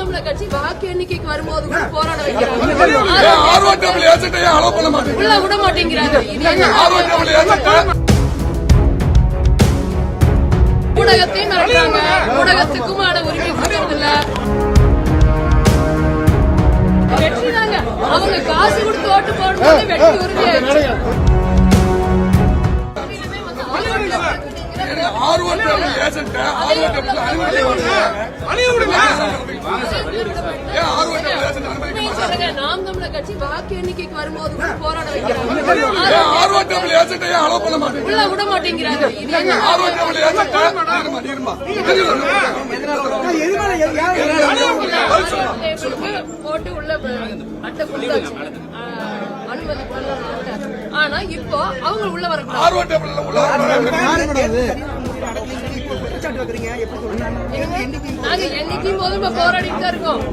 தமிழர் கட்சி வாக்கு எண்ணிக்கைக்கு வரும்போது கூட போராட வைக்கிறாங்க. உள்ள விட மாட்டேங்கிறாங்க. ஊடகத்தையும் மிரட்டுறாங்க. ஊடகத்துக்குமான உரிமை கொடுக்கறதில்ல. வெற்றி தாங்க. அவங்க காசு கொடுத்து ஓட்டு போடும்போது வெற்றி உறுதியாயிடுச்சு. நாம் தமிழர் கட்சி வாக்கு எண்ணிக்கைக்கு வரும்போது கூட போராட வைக்கிறாங்க. உள்ள விட மாட்டேங்கிறாங்க. போட்டு உள்ள அட்டை கொடுத்தாச்சு, அனுமதி பண்ண. ஆனா இப்போ அவங்க உள்ள வரக்கூடாது. நாங்க என்னைக்கும் போதும் போராடிட்டு தான் இருக்கோம்.